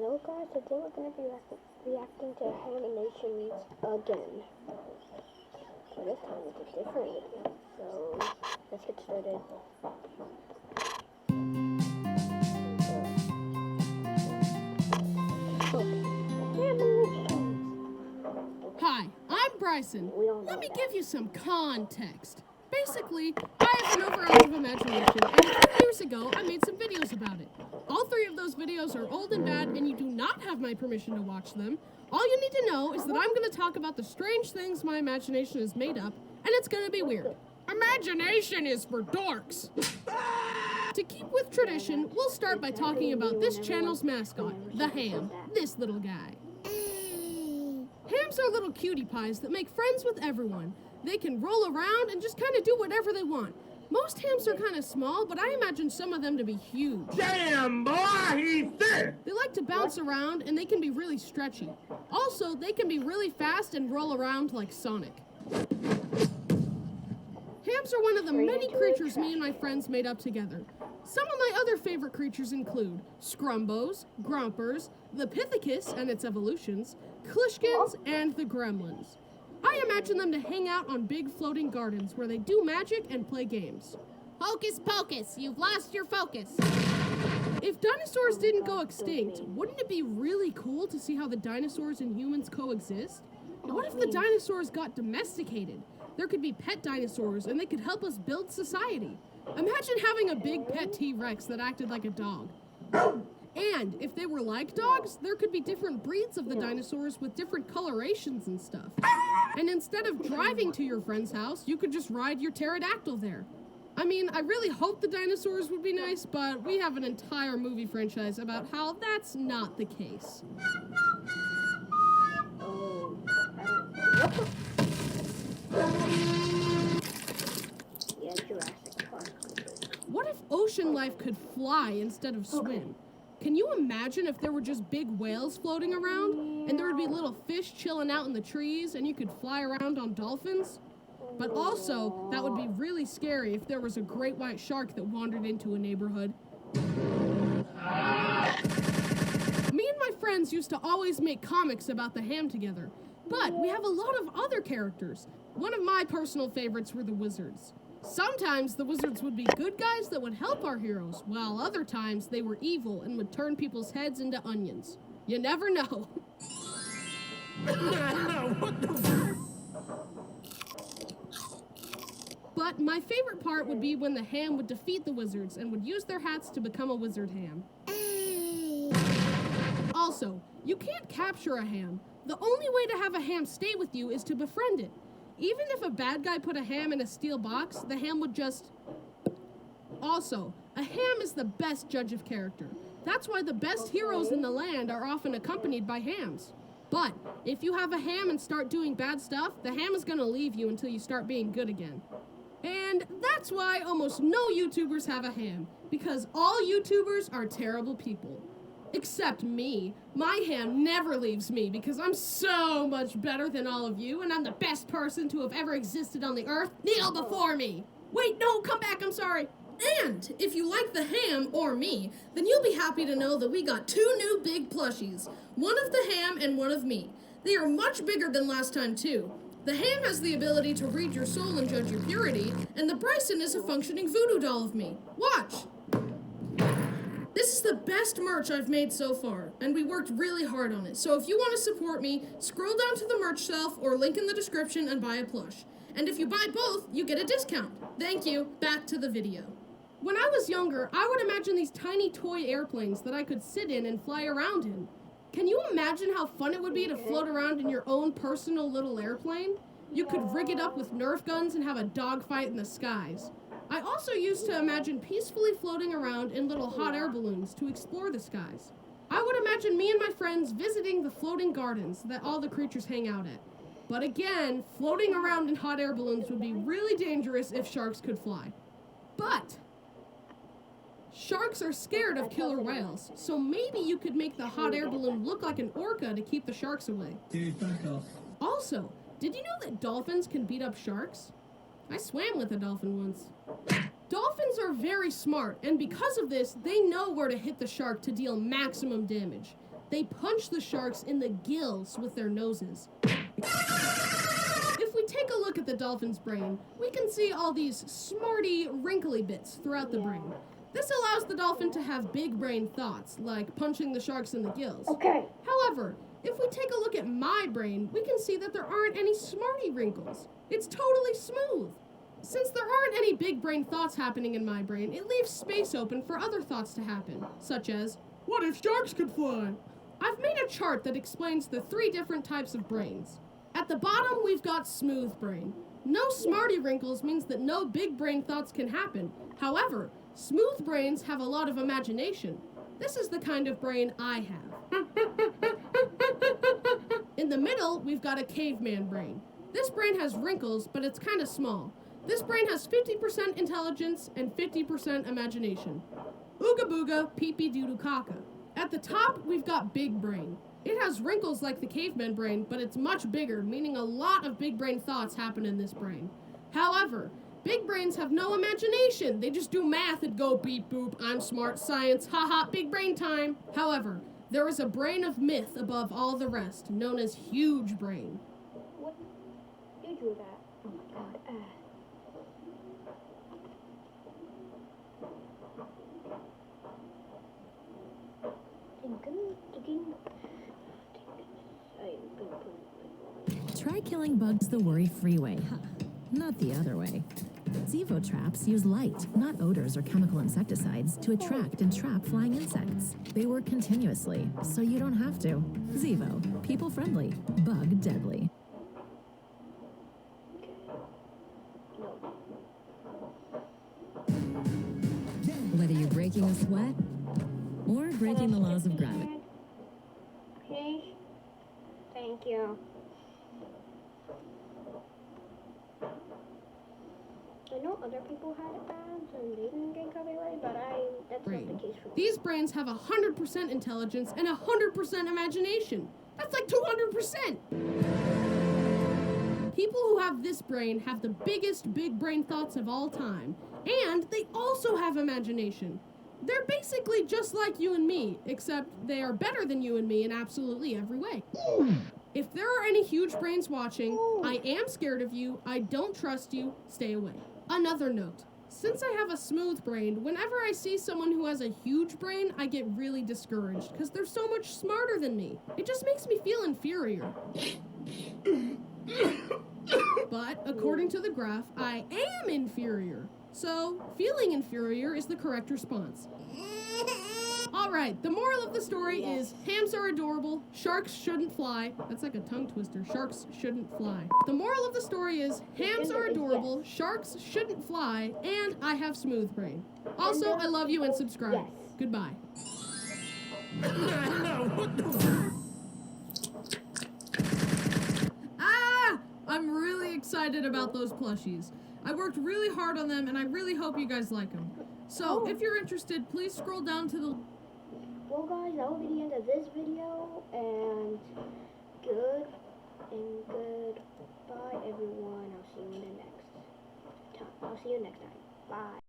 Hello guys, today we're going to be reacting to Haminations again. So this time it's a different video, so let's get started. Hi, I'm Bryson. Let me give you some context. Basically, I have an overactive imagination, and a few years ago, I made some videos about it. All 3 of those videos are old and bad, and you do not have my permission to watch them. All you need to know is that I'm going to talk about the strange things my imagination is made up, and it's going to be weird. Imagination is for dorks! To keep with tradition, we'll start by talking about this channel's mascot, the ham, this little guy. Hams are little cutie pies that make friends with everyone. They can roll around and just kind of do whatever they want. Most hams are kind of small, but I imagine some of them to be huge. Damn, boy, he's thick! They like to bounce around, and they can be really stretchy. Also, they can be really fast and roll around like Sonic. Hams are one of the many creatures me and my friends made up together. Some of my other favorite creatures include Scrumbos, Grumpers, the Pithecus and its evolutions, Klishkins, and the Gremlins. I imagine them to hang out on big floating gardens where they do magic and play games. Hocus pocus, you've lost your focus. If dinosaurs didn't go extinct, wouldn't it be really cool to see how the dinosaurs and humans coexist? What if the dinosaurs got domesticated? There could be pet dinosaurs and they could help us build society. Imagine having a big pet T-Rex that acted like a dog. And if they were like dogs, there could be different breeds of the dinosaurs with different colorations and stuff. And instead of driving to your friend's house, you could just ride your pterodactyl there. I mean, I really hope the dinosaurs would be nice, but we have an entire movie franchise about how that's not the case. What if ocean life could fly instead of swim? Can you imagine if there were just big whales floating around, and there would be little fish chilling out in the trees, and you could fly around on dolphins? But also, that would be really scary if there was a great white shark that wandered into a neighborhood. Me and my friends used to always make comics about the ham together, but we have a lot of other characters. One of my personal favorites were the wizards. Sometimes the wizards would be good guys that would help our heroes, while other times they were evil and would turn people's heads into onions. You never know. But my favorite part would be when the ham would defeat the wizards and would use their hats to become a wizard ham. Also, you can't capture a ham. The only way to have a ham stay with you is to befriend it. Even if a bad guy put a ham in a steel box, the ham would just... Also, a ham is the best judge of character. That's why the best heroes in the land are often accompanied by hams. But if you have a ham and start doing bad stuff, the ham is gonna leave you until you start being good again. And that's why almost no YouTubers have a ham, because all YouTubers are terrible people. Except me. My ham never leaves me because I'm so much better than all of you, and I'm the best person to have ever existed on the earth. Kneel before me! Wait, no, come back, I'm sorry. And if you like the ham, or me, then you'll be happy to know that we got 2 new big plushies. One of the ham and one of me. They are much bigger than last time, too. The ham has the ability to read your soul and judge your purity, and the Bryson is a functioning voodoo doll of me. Watch! This is the best merch I've made so far, and we worked really hard on it. So if you want to support me, scroll down to the merch shelf or link in the description and buy a plush. And if you buy both, you get a discount. Thank you. Back to the video. When I was younger, I would imagine these tiny toy airplanes that I could sit in and fly around in. Can you imagine how fun it would be to float around in your own personal little airplane? You could rig it up with Nerf guns and have a dogfight in the skies. I also used to imagine peacefully floating around in little hot air balloons to explore the skies. I would imagine me and my friends visiting the floating gardens that all the creatures hang out at. But again, floating around in hot air balloons would be really dangerous if sharks could fly. But sharks are scared of killer whales, so maybe you could make the hot air balloon look like an orca to keep the sharks away. Dude, back off. Also, did you know that dolphins can beat up sharks? I swam with a dolphin once. Dolphins are very smart, and because of this, they know where to hit the shark to deal maximum damage. They punch the sharks in the gills with their noses. If we take a look at the dolphin's brain, we can see all these smarty, wrinkly bits throughout the brain. This allows the dolphin to have big brain thoughts, like punching the sharks in the gills. Okay. However, if we take a look at my brain, we can see that there aren't any smarty wrinkles. It's totally smooth. Since there aren't any big brain thoughts happening in my brain, it leaves space open for other thoughts to happen, such as, what if sharks could fly? I've made a chart that explains the 3 different types of brains. At the bottom, we've got smooth brain. No smarty wrinkles means that no big brain thoughts can happen. However, smooth brains have a lot of imagination. This is the kind of brain I have. In the middle, we've got a caveman brain. This brain has wrinkles, but it's kind of small. This brain has 50% intelligence and 50% imagination. Ooga booga, pee-pee doodoo caca. At the top, we've got big brain. It has wrinkles like the caveman brain, but it's much bigger, meaning a lot of big brain thoughts happen in this brain. However, big brains have no imagination. They just do math and go beep boop, I'm smart, science, haha, big brain time. However, there is a brain of myth above all the rest, known as huge brain. What? You drew that. Oh my god. Try killing bugs the worry-free way, not the other way. Zevo traps use light, not odors or chemical insecticides, to attract and trap flying insects. They work continuously, so you don't have to. Zevo, people-friendly, bug-deadly. Whether you're breaking a sweat or breaking the laws of gravity. Please? Thank you. I know other people had ads and they didn't get copyrighted, but that's not the case for me. These brains have 100% intelligence and 100% imagination. That's like 200%. People who have this brain have the biggest big brain thoughts of all time, and they also have imagination. They're basically just like you and me, except they are better than you and me in absolutely every way. If there are any huge brains watching, I am scared of you, I don't trust you, stay away. Another note, since I have a smooth brain, whenever I see someone who has a huge brain, I get really discouraged because they're so much smarter than me. It just makes me feel inferior. But according to the graph, I am inferior. So, feeling inferior is the correct response. Alright, the moral of the story is hams are adorable, sharks shouldn't fly. That's like a tongue twister. Sharks shouldn't fly. The moral of the story is hams are adorable, sharks shouldn't fly, and I have smooth brain. Also, I love you and subscribe. Yes. Goodbye. I'm really excited about those plushies. I worked really hard on them and I really hope you guys like them. So, if you're interested, please scroll down to the... Well guys, that will be the end of this video, and goodbye everyone. I'll see you next time. Bye.